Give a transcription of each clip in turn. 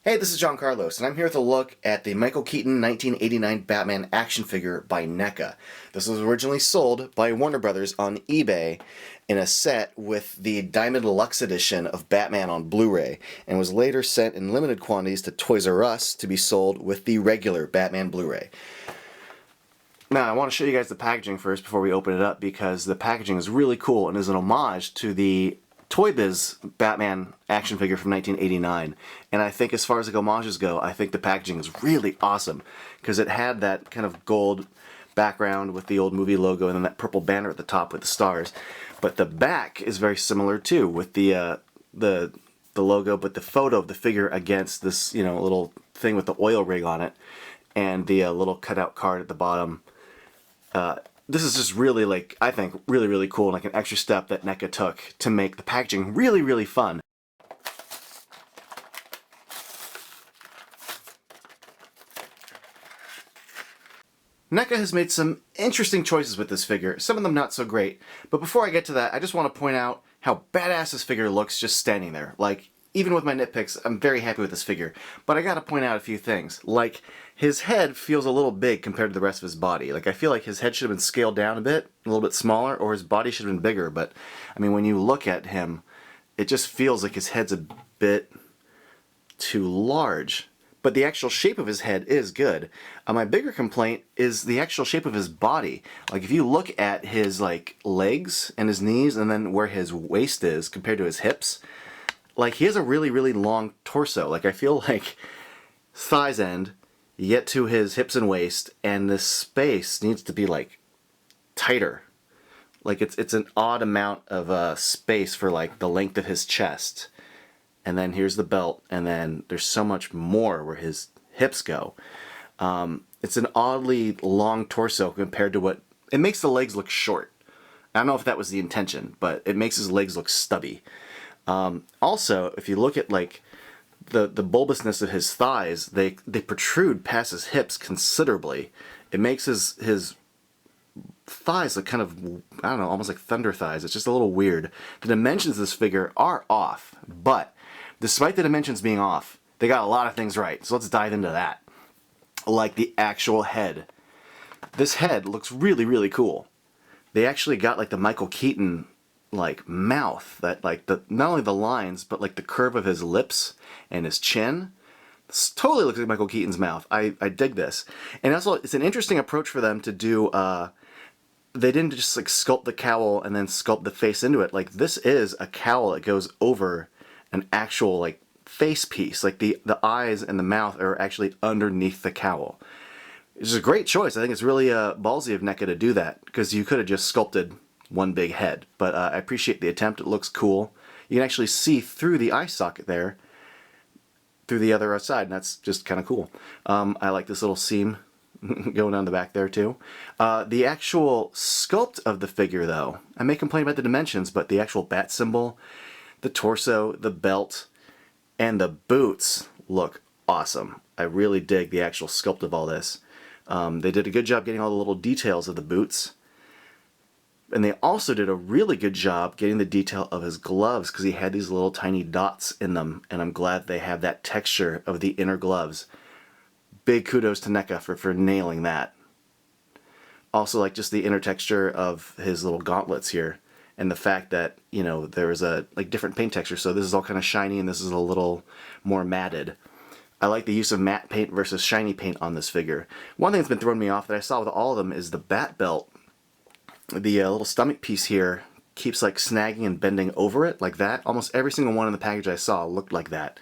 Hey, this is John Carlos, and I'm here with a look at the Michael Keaton 1989 Batman action figure by NECA. This was originally sold by Warner Brothers on eBay in a set with the Diamond Deluxe edition of Batman on Blu-ray, and was later sent in limited quantities to Toys R Us to be sold with the regular Batman Blu-ray. Now, I want to show you guys the packaging first before we open it up, because the packaging is really cool and is an homage to the Toy Biz Batman action figure from 1989. And I think as far as the homages go, I think the packaging is really awesome, because it had that kind of gold background with the old movie logo and then that purple banner at the top with the stars. But the back is very similar too, with the logo, but the photo of the figure against this, little thing with the oil rig on it, and the little cutout card at the bottom. This is just really, I think, really cool, and like an extra step that NECA took to make the packaging really fun. NECA has made some interesting choices with this figure, some of them not so great, but before I get to that, I just want to point out how badass this figure looks just standing there. Like, even with my nitpicks, I'm very happy with this figure, but I gotta point out a few things. Like, his head feels a little big compared to the rest of his body. Like, I feel like his head should have been scaled down a bit, a little bit smaller, or his body should have been bigger, but, I mean, when you look at him, it just feels like his head's a bit too large. But the actual shape of his head is good. My bigger complaint is the actual shape of his body. Like, if you look at his, legs and his knees, and then where his waist is compared to his hips, like, he has a really long torso. Like, I feel like thighs end, you get to his hips and waist, and this space needs to be, tighter. Like, it's an odd amount of space for, the length of his chest. And then here's the belt, and then there's so much more where his hips go. It's an oddly long torso compared to what... It makes the legs look short. I don't know if that was the intention, but it makes his legs look stubby. Also, if you look at the bulbousness of his thighs, they protrude past his hips considerably. It makes his thighs look kind of, I don't know, almost like thunder thighs. It's just a little weird. The dimensions of this figure are off, but despite the dimensions being off, they got a lot of things right. So let's dive into that. Like the actual head. This head looks really cool. They actually got the Michael Keaton mouth, that not only the lines, but the curve of his lips and his chin. This totally looks like Michael Keaton's mouth. I dig this. And also, it's an interesting approach for them to do. They didn't just sculpt the cowl and then sculpt the face into it. This is a cowl that goes over an actual face piece. The eyes and the mouth are actually underneath the cowl. It's a great choice. I think it's really ballsy of NECA to do that, because you could have just sculpted one big head. But I appreciate the attempt. It looks cool. You can actually see through the eye socket there, through the other side, and that's just kind of cool. I like this little seam going down the back there too. The actual sculpt of the figure, though, I may complain about the dimensions, but the actual bat symbol, the torso, the belt, and the boots look awesome. I really dig the actual sculpt of all this. They did a good job getting all the little details of the boots. And they also did a really good job getting the detail of his gloves, because he had these little tiny dots in them, and I'm glad they have that texture of the inner gloves. Big kudos to NECA for nailing that. Also, just the inner texture of his little gauntlets here, and the fact that, there is a different paint texture, so this is all kind of shiny and this is a little more matted. I like the use of matte paint versus shiny paint on this figure. One thing that's been throwing me off that I saw with all of them is the bat belt. The little stomach piece here keeps snagging and bending over it like that. Almost every single one in the package I saw looked like that.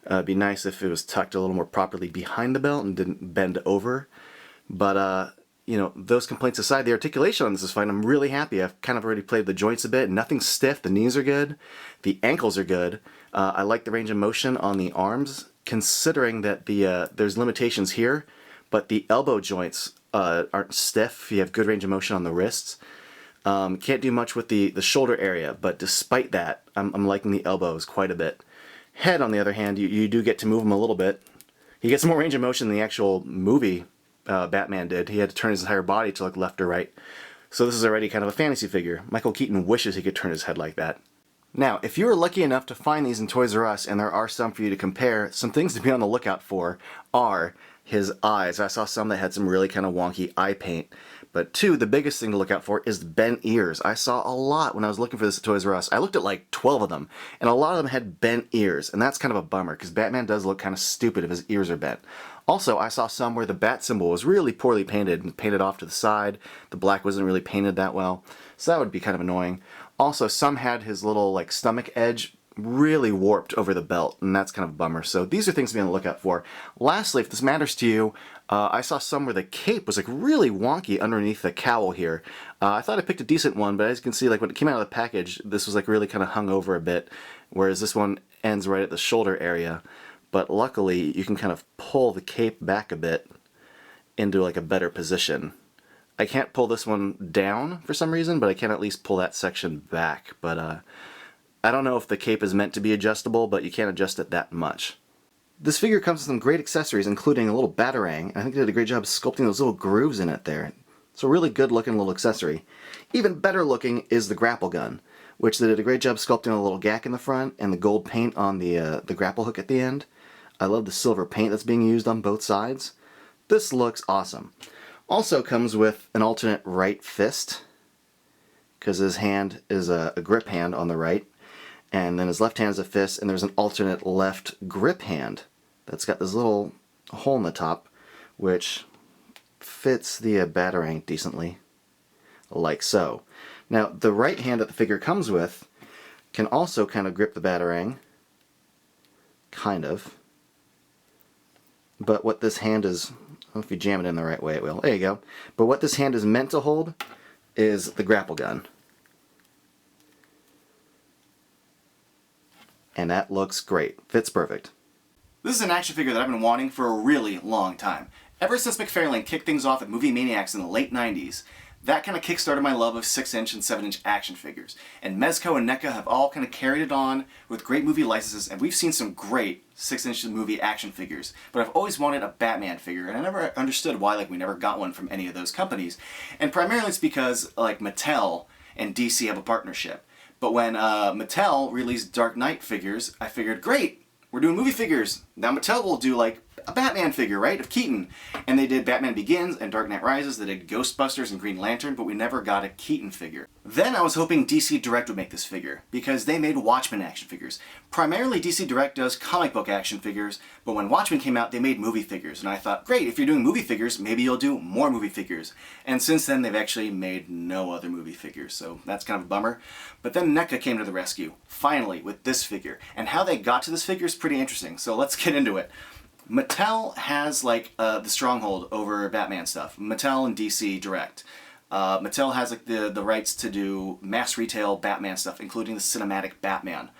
It'd be nice if it was tucked a little more properly behind the belt and didn't bend over. But, those complaints aside, the articulation on this is fine. I'm really happy. I've kind of already played the joints a bit. Nothing's stiff. The knees are good. The ankles are good. I like the range of motion on the arms, considering that there's limitations here, but the elbow joints aren't stiff. You have good range of motion on the wrists. Can't do much with the shoulder area, but despite that, I'm liking the elbows quite a bit. Head, on the other hand, you do get to move him a little bit. He gets more range of motion than the actual movie Batman did. He had to turn his entire body to look left or right. So this is already kind of a fantasy figure. Michael Keaton wishes he could turn his head like that. Now, if you were lucky enough to find these in Toys R Us, and there are some for you to compare, some things to be on the lookout for are his eyes. I saw some that had some really kind of wonky eye paint. But two, the biggest thing to look out for is bent ears. I saw a lot when I was looking for this at Toys R Us. I looked at like 12 of them, and a lot of them had bent ears, and that's kind of a bummer, because Batman does look kind of stupid if his ears are bent. Also, I saw some where the bat symbol was really poorly painted, and painted off to the side. The black wasn't really painted that well, so that would be kind of annoying. Also, some had his little like stomach edge really warped over the belt, and that's kind of a bummer. So these are things to be on the lookout for. Lastly, if this matters to you, I saw some where the cape was like really wonky underneath the cowl here. I thought I picked a decent one, but as you can see, like when it came out of the package, this was like really kind of hung over a bit, whereas this one ends right at the shoulder area. But luckily, you can kind of pull the cape back a bit into like a better position. I can't pull this one down for some reason, but I can at least pull that section back. But I don't know if the cape is meant to be adjustable, but you can't adjust it that much. This figure comes with some great accessories, including a little batarang. I think they did a great job sculpting those little grooves in it there. It's a really good looking little accessory. Even better looking is the grapple gun, which they did a great job sculpting a little gack in the front and the gold paint on the grapple hook at the end. I love the silver paint that's being used on both sides. This looks awesome. Also comes with an alternate right fist, because his hand is a grip hand on the right, and then his left hand is a fist, and there's an alternate left grip hand that's got this little hole in the top, which fits the batarang decently, like so. Now, the right hand that the figure comes with can also kind of grip the batarang, kind of. But what this hand is, I don't know if you jam it in the right way, it will. There you go. But what this hand is meant to hold is the grapple gun. And that looks great. Fits perfect. This is an action figure that I've been wanting for a really long time. Ever since McFarlane kicked things off at Movie Maniacs in the late 90s, that kind of kickstarted my love of 6-inch and 7-inch action figures. And Mezco and NECA have all kind of carried it on with great movie licenses, and we've seen some great 6-inch movie action figures. But I've always wanted a Batman figure, and I never understood why we never got one from any of those companies. And primarily it's because Mattel and DC have a partnership. But when Mattel released Dark Knight figures, I figured, great, we're doing movie figures. Now Mattel will do a Batman figure, right, of Keaton. And they did Batman Begins and Dark Knight Rises, they did Ghostbusters and Green Lantern, but we never got a Keaton figure. Then I was hoping DC Direct would make this figure, because they made Watchmen action figures. Primarily DC Direct does comic book action figures, but when Watchmen came out, they made movie figures. And I thought, great, if you're doing movie figures, maybe you'll do more movie figures. And since then, they've actually made no other movie figures, so that's kind of a bummer. But then NECA came to the rescue, finally, with this figure. And how they got to this figure is pretty interesting, so let's get into it. Mattel has the stronghold over Batman stuff. Mattel and DC Direct. Mattel has the rights to do mass retail Batman stuff, including the cinematic Batman.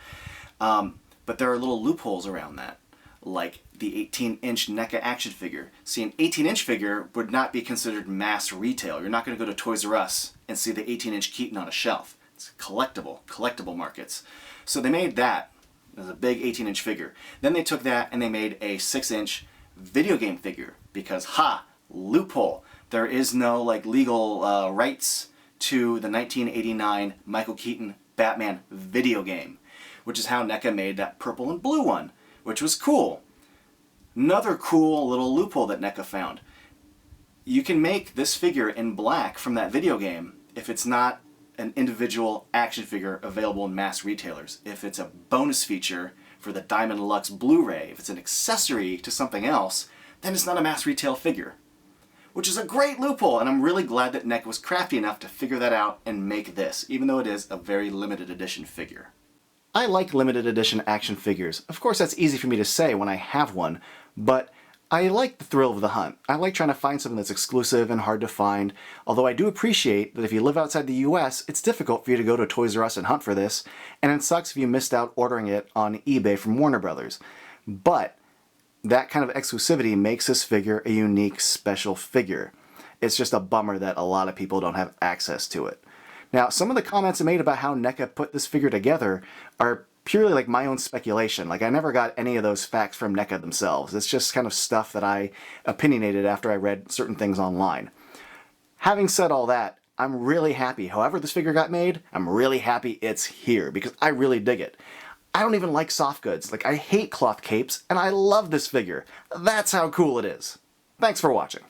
But there are little loopholes around that, like the 18-inch NECA action figure. See, an 18-inch figure would not be considered mass retail. You're not going to go to Toys R Us and see the 18-inch Keaton on a shelf. It's collectible markets. So they made that. It was a big 18-inch figure. Then they took that and they made a 6-inch video game figure because, loophole. There is no legal rights to the 1989 Michael Keaton Batman video game, which is how NECA made that purple and blue one, which was cool. Another cool little loophole that NECA found. You can make this figure in black from that video game if it's not an individual action figure available in mass retailers. If it's a bonus feature for the Diamond Deluxe Blu-ray, if it's an accessory to something else, then it's not a mass retail figure. Which is a great loophole, and I'm really glad that NECA was crafty enough to figure that out and make this, even though it is a very limited edition figure. I like limited edition action figures. Of course, that's easy for me to say when I have one, but I like the thrill of the hunt. I like trying to find something that's exclusive and hard to find, although I do appreciate that if you live outside the US, it's difficult for you to go to Toys R Us and hunt for this, and it sucks if you missed out ordering it on eBay from Warner Brothers. But that kind of exclusivity makes this figure a unique, special figure. It's just a bummer that a lot of people don't have access to it. Now, some of the comments I made about how NECA put this figure together are purely my own speculation. I never got any of those facts from NECA themselves. It's just kind of stuff that I opinionated after I read certain things online. Having said all that, I'm really happy. However this figure got made, I'm really happy it's here because I really dig it. I don't even like soft goods. Like, I hate cloth capes, and I love this figure. That's how cool it is. Thanks for watching.